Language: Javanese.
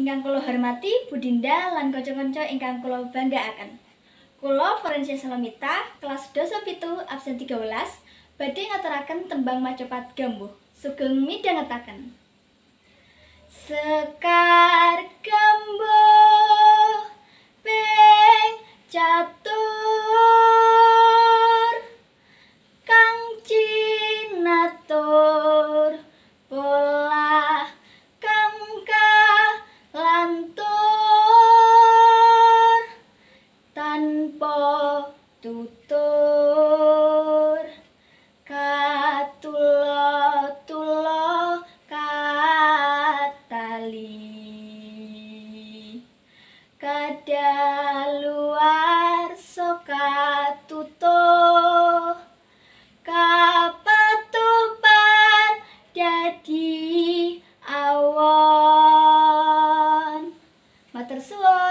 Ingkang kula hormati Budinda lan kanca-kanca ingkang kula banggaaken. Kula Florencia Salamita, kelas doso 7 absen 13, badhe ngaturaken tembang macapat gambuh. Sugeng midhangetaken. Sekar gambuh ping catur kang cinatur pola kang kalantur tanpa tutur katulo-tulo katali kadaluar soka tutuh kapatupan dadi awon. Matur suwun.